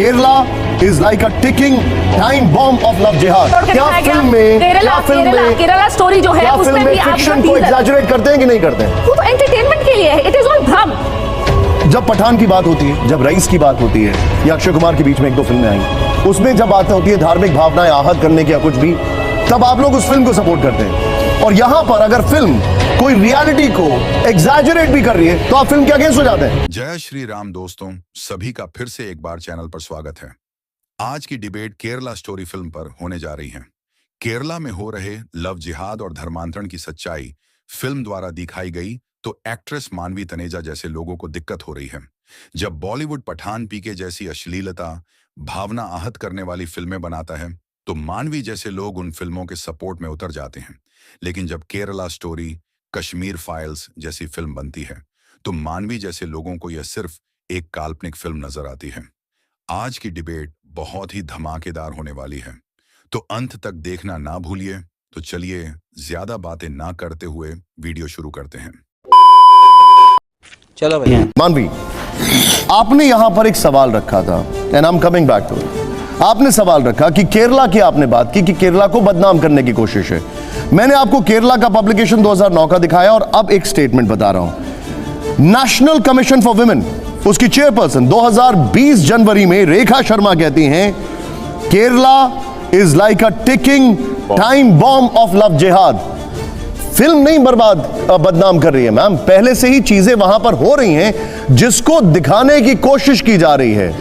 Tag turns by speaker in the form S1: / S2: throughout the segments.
S1: Kerala is like a ticking time bomb of love जिहाद। क्या film में
S2: केरला स्टोरी जो है उसमें भी
S1: फिक्शन को एग्जैजरेट करते हैं कि नहीं करते हैं?
S2: वो तो एंटरटेनमेंट के लिए है, इट इज ऑल भ्रम।
S1: जब पठान की बात होती है, जब रईस की बात होती है, या अक्षय कुमार के बीच में एक दो फिल्में आई, उसमें जब बात होती है धार्मिक भावनाएं आहत करने की या कुछ भी, तब आप लोग उस फिल्म को सपोर्ट करते हैं। और यहां पर अगर फिल्म कोई रियलिटी को एग्जैजरेट भी कर रही है तो आप फिल्म के अगेंस्ट हो जाते हैं।
S3: जय श्री राम दोस्तों, सभी का फिर से एक बार चैनल पर स्वागत है। आज की डिबेट केरला स्टोरी फिल्म पर होने जा रही है। केरला में हो रहे लव जिहाद और धर्मांतरण की सच्चाई फिल्म द्वारा दिखाई गई तो एक्ट्रेस मानवी तनेजा जैसे लोगों को दिक्कत हो रही है। जब बॉलीवुड पठान पीके जैसी अश्लीलता, भावना आहत करने वाली फिल्में बनाता है तो मानवी जैसे लोग उन फिल्मों के सपोर्ट में उतर जाते हैं। लेकिन जब केरला स्टोरी, कश्मीर फाइल्स जैसी फिल्म बनती है तो मानवी जैसे लोगों को यह सिर्फ एक काल्पनिक फिल्म नजर आती है। आज की डिबेट बहुत ही धमाकेदार होने वाली है, तो अंत तक देखना ना भूलिए। तो चलिए ज्यादा बातें ना करते हुए वीडियो शुरू करते हैं।
S4: चलो भैया।
S1: मानवी, आपने यहां पर एक सवाल रखा था, and I am coming back to it. आपने सवाल रखा कि केरला की आपने बात की कि केरला को बदनाम करने की कोशिश है। मैंने आपको केरला का पब्लिकेशन 2009 का दिखाया और अब एक स्टेटमेंट बता रहा हूं। नेशनल कमीशन फॉर वुमेन, उसकी चेयरपर्सन 2020 जनवरी में रेखा शर्मा कहती हैं Kerala is like a ticking time bomb of love जिहाद। फिल्म नहीं बदनाम कर रही है मैम, पहले से ही चीजें वहां पर हो रही हैं जिसको दिखाने की कोशिश की जा रही है।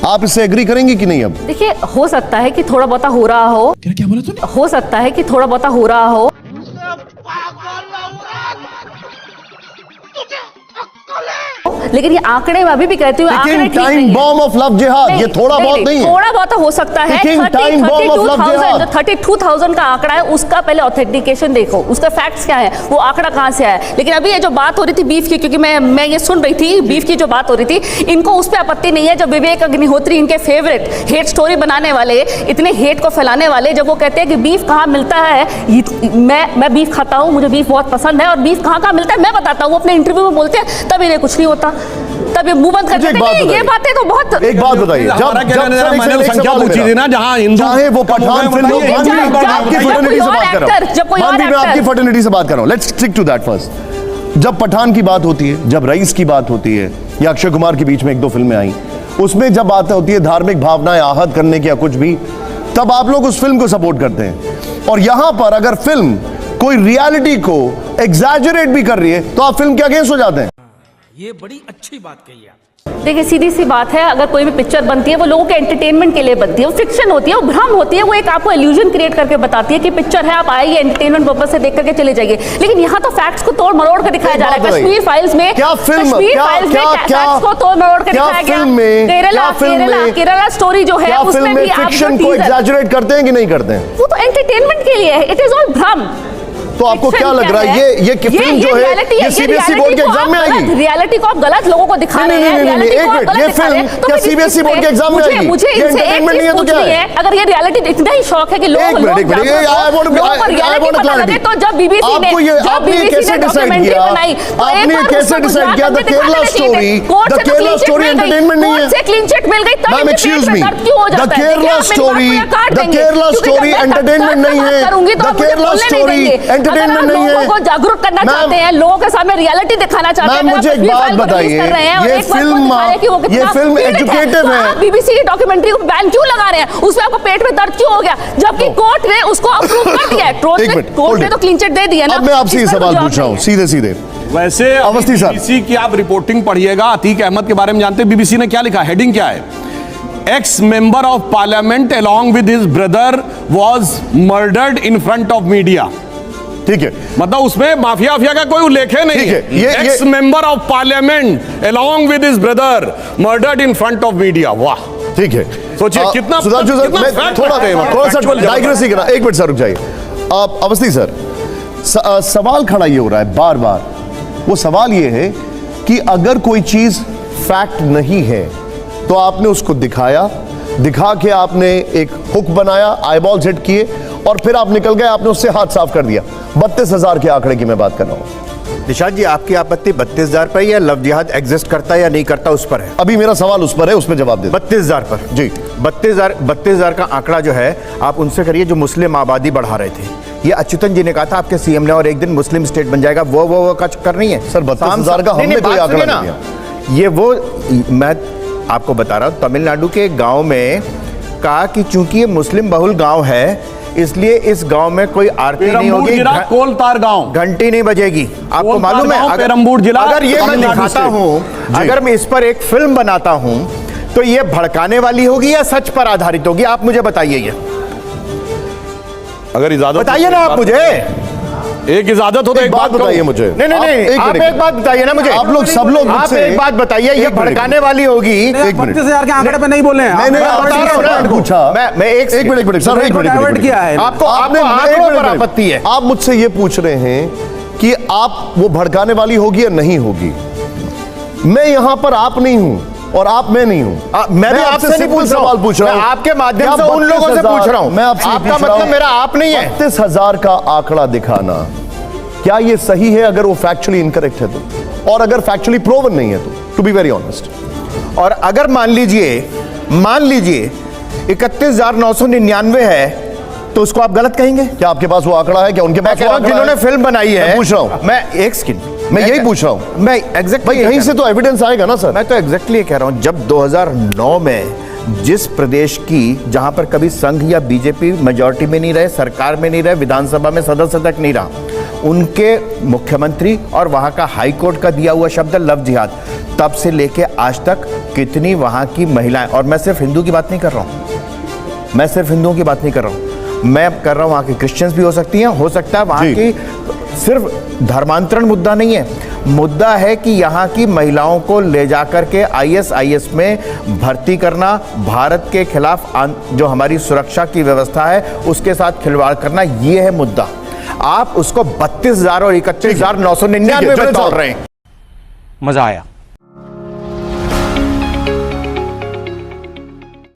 S1: आप इससे एग्री करेंगे कि नहीं? अब
S2: देखिए, हो सकता है कि थोड़ा बहुत हो रहा हो। क्या बोला तूने? हो सकता है कि थोड़ा बहुत हो रहा हो। लेकिन ये आंकड़े में अभी भी कहती हूँ, आंकड़े ठीक नहीं है।
S1: बॉम्ब ऑफ लव जिहाद, ये थोड़ा बहुत नहीं है,
S2: थोड़ा बहुत हो सकता है। 32,000 का आंकड़ा है, उसका पहले ऑथेंटिकेशन देखो, उसका फैक्ट्स क्या है, वो आंकड़ा कहां से आया। लेकिन अभी ये जो बात हो रही थी बीफ की, क्योंकि मैं ये सुन रही थी बीफ की जो बात हो रही थी, इनको उस पर आपत्ति नहीं है जब विवेक अग्निहोत्री, इनके फेवरेट हेट स्टोरी बनाने वाले, इतने हेट को फैलाने वाले, जब वो कहते हैं कि बीफ कहाँ मिलता है। मैं बीफ खाता हूँ, मुझे बीफ बहुत पसंद है, और बीफ कहाँ मिलता है मैं बताता हूँ। वो अपने इंटरव्यू में बोलते हैं, तब इन्हें कुछ नहीं होता, तब ये मुंह बंद कर देते हैं। ये बातें तो बहुत।
S1: एक बात बताइए,
S4: मैंने संख्या पूछी थी ना, जहां हिंदू,
S1: चाहे वो पठान फिल्म हो, आपकी फर्टिलिटी से बात कर रहा हूं, मानवी मैं आपकी फर्टिलिटी से बात कर रहा हूं। Let's stick to that first. जब पठान की बात होती है, जब रईस की बात होती है, या अक्षय कुमार के बीच में एक दो फिल्में आई, उसमें जब बात होती है धार्मिक भावनाएं आहत करने की या कुछ भी, तब आप लोग उस फिल्म को सपोर्ट करते हैं। और यहां पर अगर फिल्म कोई रियलिटी को एग्जैजरेट भी कर रही है तो आप फिल्म के अगेंस्ट हो जाते हैं।
S4: ये बड़ी अच्छी बात कही है।
S2: देखिए, सीधी सी बात है, अगर कोई भी पिक्चर बनती है वो लोगों के एंटरटेनमेंट के लिए बनती है, वो फिक्शन होती है, वो भ्रम होती है, वो एक आपको इल्यूजन क्रिएट करके बताती है कि पिक्चर है, आप आइए एंटरटेनमेंट पर्पस से देख करके चले जाइए। लेकिन यहाँ तो फैक्ट्स को तोड़ मरोड़ कर दिखाया जा रहा है। कश्मीर फाइल्स में फैक्ट्स को तोड़ मरोड़ कर दिखाया गया। केरला स्टोरी जो है उसमें भी
S1: फिक्शन को एग्जैजरेट करते हैं कि नहीं करते हैं?
S2: वो तो एंटरटेनमेंट के लिए है, इट इज ऑल भ्रम।
S1: तो आपको क्या लग रहा है ये फिल्म जो है ये सीबीएसई बोर्ड के एग्जाम में आएगी?
S2: रियलिटी को आप गलत लोगों को दिखा रहे हैं।
S1: एक मिनट, ये फिल्म क्या सीबीएसई बोर्ड के एग्जाम में आएगी?
S2: मुझे इनसे एक चीज पूछनी है, अगर ये रियलिटी इतना ही शौक है कि लोग तो जब बीबीसी ने डॉक्यूमेंट्री बनाई,
S1: आपने कैसे डिसाइड किया था केरला स्टोरी एंटरटेनमेंट नहीं है?
S2: क्लीन चिट मिल गई,
S1: ma'am excuse me, the Kerala story entertainment नहीं है। द केरला स्टोरी
S2: लोगों को जागरूक करना चाहते हैं, लोगों के सामने रियलिटी दिखाना चाहते हैं।
S1: मुझे एक बात बताइए, ये फिल्म एजुकेटिव है।
S2: बीबीसी की डॉक्यूमेंट्री को बैन क्यों लगा रहे हैं? उसमें आपको पेट में दर्द क्यों हो गया, जबकि कोर्ट ने उसको अप्रूव कर दिया है। कोर्ट ने तो क्लीन चिट दे दिया ना।
S1: अब मैं आपसे ये सवाल पूछ रहा हूं सीधे।
S4: वैसे
S1: अवस्थी साहब,
S4: बीबीसी की आप रिपोर्टिंग पढ़िएगा, अतीक अहमद के बारे में जानते हैं बीबीसी ने क्या लिखा, हेडिंग क्या है? X member of parliament along with his brother was murdered in front of media.
S1: ठीक है,
S4: मतलब उसमें माफिया का कोई उल्लेख नहीं है। X member of parliament along with his brother murdered in front of media. वाह,
S1: ठीक है,
S4: सोचिए कितना
S1: थोड़ा सा डाइग्रेस ही करना। एक मिनट सर रुक जाइए। अवस्थी सर, सवाल खड़ा ये हो रहा है बार बार, वो सवाल ये है कि अगर कोई चीज फैक्ट नहीं है तो आपने उसको दिखा के आपने एक हुक बनाया, आईबॉल्स हिट किए और फिर आप निकल गए, आपने उससे हाथ साफ कर दिया। 32,000 के आंकड़े की मैं बात कर रहा हूं।
S5: निशाद जी, आपकी आपत्ति 32,000 पर या लव जिहाद एग्जिस्ट करता है या नहीं करता उस पर है?
S1: अभी मेरा सवाल उस पर है, उसमें जवाब दे।
S5: 32,000 पर
S1: जी।
S5: 32,000 का आंकड़ा जो है आप उनसे करिए जो मुस्लिम आबादी बढ़ा रहे थे। ये अच्युतन जी ने कहा था आपके सीएम ने, और एक दिन मुस्लिम स्टेट बन जाएगा, वो का चक्कर नहीं है
S1: सर। 32,000 का हमने कोई आंकड़ा नहीं दिया।
S5: ये वो मैं आपको बता रहा हूं, तमिलनाडु के गांव में कहा कि चूंकि ये मुस्लिम बहुल गांव है इसलिए इस गांव में कोई आरती नहीं होगी,
S4: कोलतार गांव
S5: घंटी नहीं बजेगी। आपको मालूम है अगर ये मैं दिखाता हूं, अगर मैं इस पर एक फिल्म बनाता हूं तो ये भड़काने वाली होगी या सच पर आधारित होगी? आप मुझे बताइए, ये
S4: अगर इजाजत
S5: बताइए ना आप मुझे।
S4: एक इजाजत हो तो एक बात
S1: बताइए मुझे।
S5: नहीं, आप एक बात बताइए ना मुझे।
S1: आप लोग सब लोग
S5: आप एक बात बताइए, ये भड़काने वाली होगी।
S6: 32,000 के आंकड़े पे नहीं बोले हैं।
S1: मैंने पूछा,
S5: मैं एक
S1: मिनट सर, एक मिनट
S6: किया है
S5: आपको आंकड़ों पर आपत्ति है।
S1: आप मुझसे ये पूछ रहे हैं कि आप वो भड़काने वाली होगी या नहीं होगी। मैं यहां पर आप नहीं हूं और आप मैं नहीं हूं।
S5: मैं भी आपसे नहीं पूछ रहा हूं,
S1: पूछ रहा हूं,
S5: आपके माध्यम से उन लोगों से पूछ रहा हूं।
S1: मैं आपसे
S5: आपका मतलब मेरा आप नहीं है।
S1: 32,000 का आंकड़ा दिखाना क्या ये सही है अगर वो फैक्चुअली इनकरेक्ट है तो, और अगर फैक्चुअली प्रूवन नहीं है तो, टू बी वेरी ऑनेस्ट।
S5: और अगर मान लीजिए 31,999 है तो उसको आप गलत कहेंगे?
S1: क्या आपके पास वो आंकड़ा है? क्या उनके पास वो आंकड़ा है?
S5: जिन्होंने फिल्म बनाई है,
S1: मैं पूछ रहा हूं,
S5: मैं एक सेकंड,
S1: मैं यही पूछ रहा हूं।
S5: मैं एग्जैक्टली
S1: भाई यहीं से तो एविडेंस आएगा ना सर।
S5: मैं तो एग्जैक्टली कह रहा हूं, जब 2009 में जिस प्रदेश की जहां पर कभी संघ या बीजेपी मेजॉरिटी में नहीं रहे, सरकार में नहीं रहे, विधानसभा में सदस्य तक नहीं रहा, उनके मुख्यमंत्री और वहां का हाई कोर्ट का दिया हुआ शब्द लव जिहाद, तब से लेके आज तक कितनी वहां की महिलाएं, और मैं सिर्फ हिंदू की बात नहीं कर रहा हूं, मैं सिर्फ हिंदुओं की बात नहीं कर रहा हूं, मैं कर रहा हूं वहां की क्रिश्चियंस भी हो सकती हैं, हो सकता है वहां की सिर्फ धर्मांतरण मुद्दा नहीं है, मुद्दा है कि यहाँ की महिलाओं को ले जाकर के ISIS में भर्ती करना, भारत के खिलाफ जो हमारी सुरक्षा की व्यवस्था है उसके साथ खिलवाड़ करना, ये है मुद्दा। आप उसको 32,000 और 31,999 में तोड़ रहे हैं।
S6: मजा आया।